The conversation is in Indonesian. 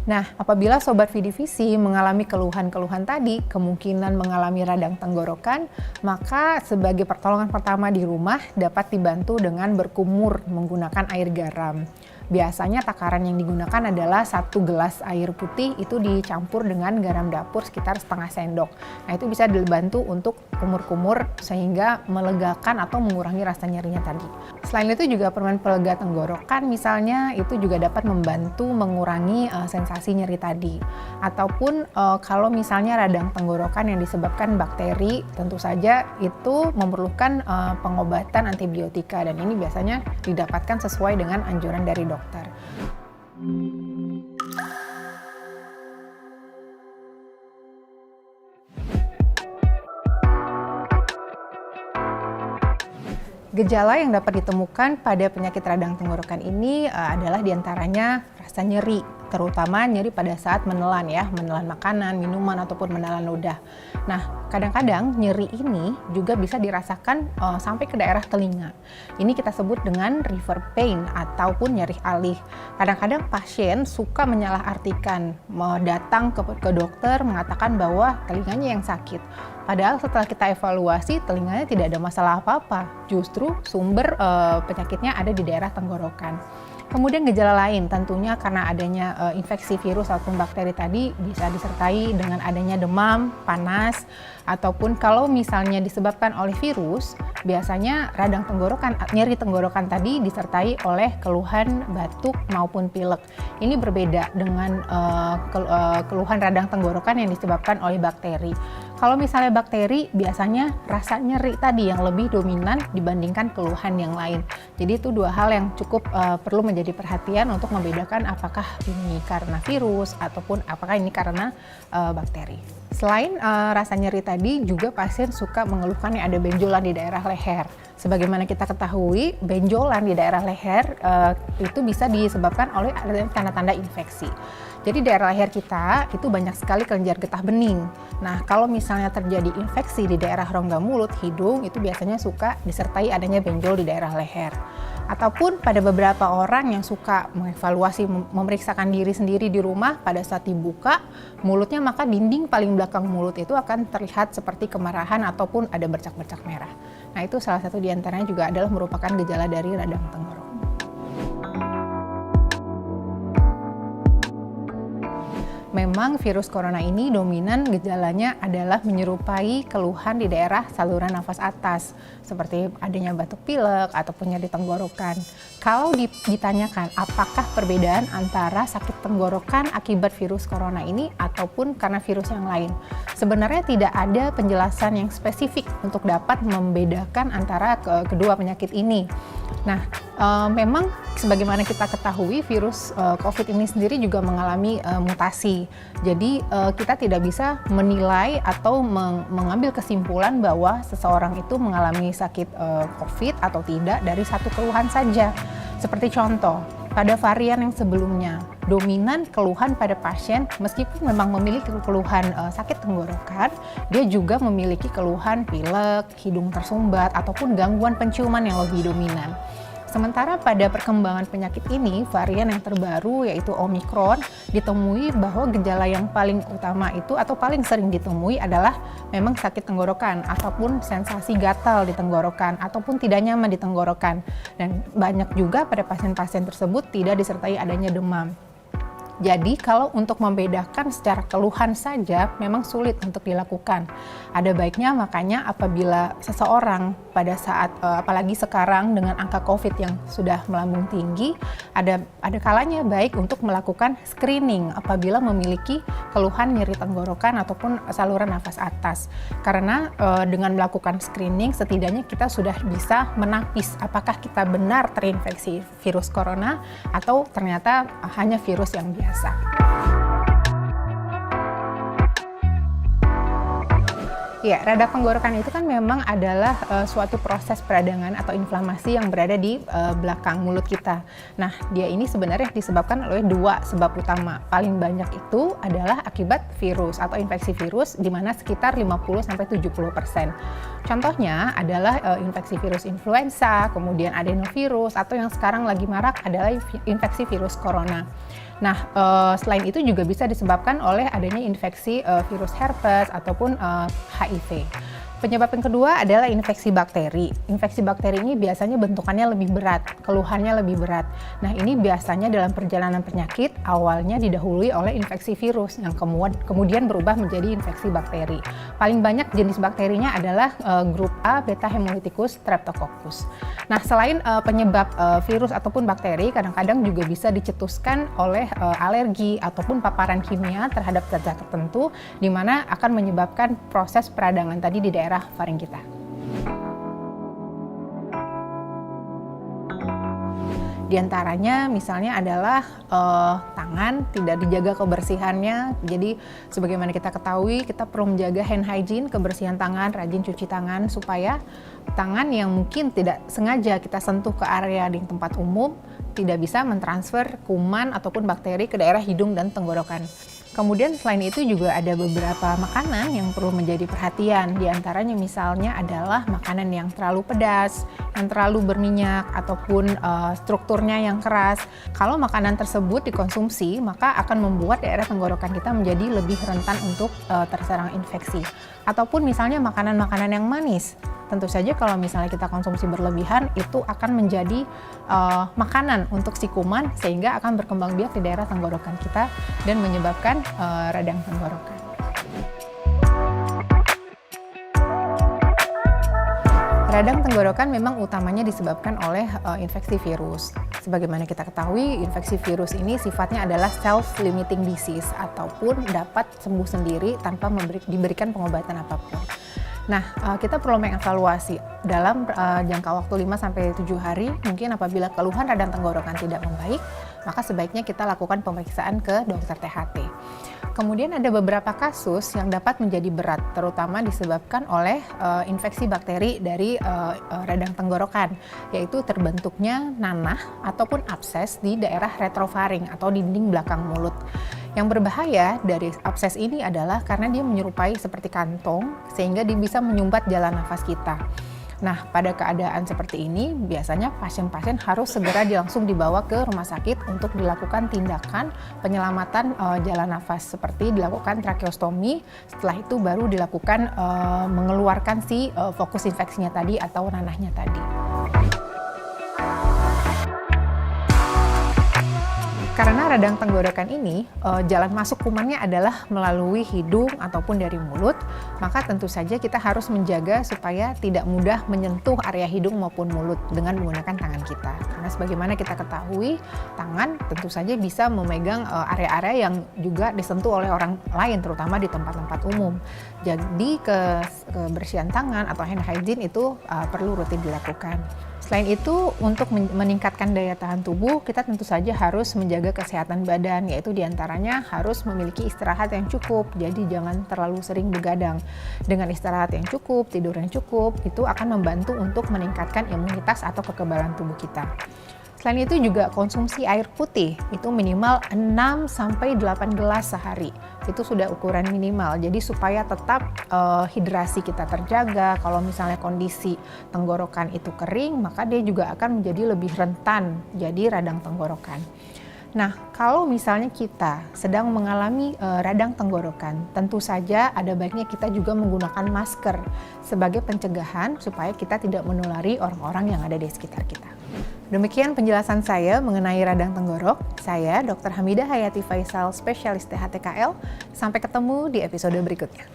Nah, apabila Sobat Vidivisi mengalami keluhan-keluhan tadi, kemungkinan mengalami radang tenggorokan, maka sebagai pertolongan pertama di rumah dapat dibantu dengan berkumur menggunakan air garam. Biasanya takaran yang digunakan adalah 1 gelas air putih itu dicampur dengan garam dapur sekitar setengah sendok. Nah, itu bisa dibantu untuk kumur-kumur sehingga melegakan atau mengurangi rasa nyerinya tadi. Selain itu juga permen pelega tenggorokan misalnya itu juga dapat membantu mengurangi sensasi nyeri tadi. Ataupun kalau misalnya radang tenggorokan yang disebabkan bakteri, tentu saja itu memerlukan pengobatan antibiotika dan ini biasanya didapatkan sesuai dengan anjuran dari dokter. Gejala yang dapat ditemukan pada penyakit radang tenggorokan ini adalah diantaranya rasa nyeri, terutama nyeri pada saat menelan makanan, minuman, ataupun menelan ludah. Nah, kadang-kadang nyeri ini juga bisa dirasakan sampai ke daerah telinga. Ini kita sebut dengan river pain ataupun nyeri alih. Kadang-kadang pasien suka menyalahartikan, datang ke dokter mengatakan bahwa telinganya yang sakit. Padahal setelah kita evaluasi, telinganya tidak ada masalah apa-apa. Justru sumber penyakitnya ada di daerah tenggorokan. Kemudian gejala lain tentunya karena adanya infeksi virus ataupun bakteri tadi bisa disertai dengan adanya demam, panas, ataupun kalau misalnya disebabkan oleh virus, biasanya radang tenggorokan, nyeri tenggorokan tadi disertai oleh keluhan batuk maupun pilek. Ini berbeda dengan keluhan radang tenggorokan yang disebabkan oleh bakteri. Kalau misalnya bakteri, biasanya rasa nyeri tadi yang lebih dominan dibandingkan keluhan yang lain. Jadi itu dua hal yang cukup perlu menjadi perhatian untuk membedakan apakah ini karena virus ataupun apakah ini karena bakteri. Selain rasa nyeri tadi, juga pasien suka mengeluhkan ada benjolan di daerah leher. Sebagaimana kita ketahui, benjolan di daerah leher itu bisa disebabkan oleh tanda-tanda infeksi. Jadi daerah leher kita itu banyak sekali kelenjar getah bening. Nah, kalau misalnya terjadi infeksi di daerah rongga mulut, hidung, itu biasanya suka disertai adanya benjol di daerah leher. Ataupun pada beberapa orang yang suka mengevaluasi, memeriksakan diri sendiri di rumah pada saat dibuka mulutnya, maka dinding paling belakang mulut itu akan terlihat seperti kemarahan ataupun ada bercak-bercak merah. Nah, itu salah satu diantaranya juga adalah merupakan gejala dari radang tenggorokan. Memang virus corona ini dominan gejalanya adalah menyerupai keluhan di daerah saluran nafas atas, seperti adanya batuk pilek ataupun nyeri tenggorokan. Kalau ditanyakan apakah perbedaan antara sakit tenggorokan akibat virus corona ini ataupun karena virus yang lain, sebenarnya tidak ada penjelasan yang spesifik untuk dapat membedakan antara kedua penyakit ini. Nah, memang sebagaimana kita ketahui virus COVID ini sendiri juga mengalami mutasi. Jadi kita tidak bisa menilai atau mengambil kesimpulan bahwa seseorang itu mengalami sakit COVID atau tidak dari satu keluhan saja. Seperti contoh, pada varian yang sebelumnya, dominan keluhan pada pasien meskipun memang memiliki keluhan sakit tenggorokan, dia juga memiliki keluhan pilek, hidung tersumbat, ataupun gangguan penciuman yang lebih dominan. Sementara pada perkembangan penyakit ini, varian yang terbaru yaitu Omicron, ditemui bahwa gejala yang paling utama itu atau paling sering ditemui adalah memang sakit tenggorokan ataupun sensasi gatal di tenggorokan ataupun tidak nyaman di tenggorokan. Dan banyak juga pada pasien-pasien tersebut tidak disertai adanya demam. Jadi kalau untuk membedakan secara keluhan saja memang sulit untuk dilakukan. Ada baiknya makanya apabila seseorang pada saat apalagi sekarang dengan angka COVID yang sudah melambung tinggi, ada kalanya baik untuk melakukan screening apabila memiliki keluhan nyeri tenggorokan ataupun saluran nafas atas. Karena dengan melakukan screening setidaknya kita sudah bisa menapis apakah kita benar terinfeksi virus corona atau ternyata hanya virus yang biasa. Ya, radang tenggorokan itu kan memang adalah suatu proses peradangan atau inflamasi yang berada di belakang mulut kita. Nah, dia ini sebenarnya disebabkan oleh dua sebab utama. Paling banyak itu adalah akibat virus atau infeksi virus, di mana sekitar 50-70%. Contohnya adalah infeksi virus influenza, kemudian adenovirus, atau yang sekarang lagi marak adalah infeksi virus corona. Nah, selain itu juga bisa disebabkan oleh adanya infeksi virus herpes ataupun HIV. Penyebab yang kedua adalah infeksi bakteri. Infeksi bakteri ini biasanya bentukannya lebih berat, keluhannya lebih berat. Nah, ini biasanya dalam perjalanan penyakit awalnya didahului oleh infeksi virus yang kemudian berubah menjadi infeksi bakteri. Paling banyak jenis bakterinya adalah grup A beta hemolyticus streptococcus. Nah, selain penyebab virus ataupun bakteri, kadang-kadang juga bisa dicetuskan oleh alergi ataupun paparan kimia terhadap zat-zat tertentu, di mana akan menyebabkan proses peradangan tadi di daerah faring kita. Di antaranya misalnya adalah tangan tidak dijaga kebersihannya. Jadi sebagaimana kita ketahui, kita perlu menjaga hand hygiene, kebersihan tangan, rajin cuci tangan supaya tangan yang mungkin tidak sengaja kita sentuh ke area di tempat umum tidak bisa mentransfer kuman ataupun bakteri ke daerah hidung dan tenggorokan. Kemudian selain itu juga ada beberapa makanan yang perlu menjadi perhatian. Di antaranya misalnya adalah makanan yang terlalu pedas, yang terlalu berminyak, ataupun strukturnya yang keras. Kalau makanan tersebut dikonsumsi, maka akan membuat daerah tenggorokan kita menjadi lebih rentan untuk terserang infeksi. Ataupun misalnya makanan-makanan yang manis. Tentu saja kalau misalnya kita konsumsi berlebihan, itu akan menjadi makanan untuk si kuman sehingga akan berkembang biak di daerah tenggorokan kita dan menyebabkan radang tenggorokan. Radang tenggorokan memang utamanya disebabkan oleh infeksi virus. Sebagaimana kita ketahui, infeksi virus ini sifatnya adalah self-limiting disease ataupun dapat sembuh sendiri tanpa diberikan pengobatan apapun. Nah, kita perlu mengevaluasi dalam jangka waktu 5-7 hari, mungkin apabila keluhan radang tenggorokan tidak membaik, maka sebaiknya kita lakukan pemeriksaan ke dokter THT. Kemudian ada beberapa kasus yang dapat menjadi berat, terutama disebabkan oleh infeksi bakteri dari radang tenggorokan, yaitu terbentuknya nanah ataupun abses di daerah retrofaring atau dinding belakang mulut. Yang berbahaya dari abses ini adalah karena dia menyerupai seperti kantong, sehingga dia bisa menyumbat jalan nafas kita. Nah, pada keadaan seperti ini, biasanya pasien-pasien harus segera langsung dibawa ke rumah sakit untuk dilakukan tindakan penyelamatan jalan nafas, seperti dilakukan tracheostomi. Setelah itu baru dilakukan mengeluarkan si fokus infeksinya tadi atau nanahnya tadi. Karena radang tenggorokan ini, jalan masuk kumannya adalah melalui hidung ataupun dari mulut, maka tentu saja kita harus menjaga supaya tidak mudah menyentuh area hidung maupun mulut dengan menggunakan tangan kita. Karena sebagaimana kita ketahui, tangan tentu saja bisa memegang area-area yang juga disentuh oleh orang lain, terutama di tempat-tempat umum. Jadi kebersihan tangan atau hand hygiene itu perlu rutin dilakukan. Selain itu, untuk meningkatkan daya tahan tubuh, kita tentu saja harus menjaga kesehatan badan, yaitu diantaranya harus memiliki istirahat yang cukup, jadi jangan terlalu sering begadang. Dengan istirahat yang cukup, tidur yang cukup, itu akan membantu untuk meningkatkan imunitas atau kekebalan tubuh kita. Selain itu juga konsumsi air putih, itu minimal 6-8 gelas sehari. Itu sudah ukuran minimal, jadi supaya tetap hidrasi kita terjaga. Kalau misalnya kondisi tenggorokan itu kering, maka dia juga akan menjadi lebih rentan jadi radang tenggorokan. Nah, kalau misalnya kita sedang mengalami radang tenggorokan, tentu saja ada baiknya kita juga menggunakan masker sebagai pencegahan supaya kita tidak menulari orang-orang yang ada di sekitar kita. Demikian penjelasan saya mengenai radang tenggorok. Saya Dr. Hamidah Hayati Faisal, spesialis THT KL. Sampai ketemu di episode berikutnya.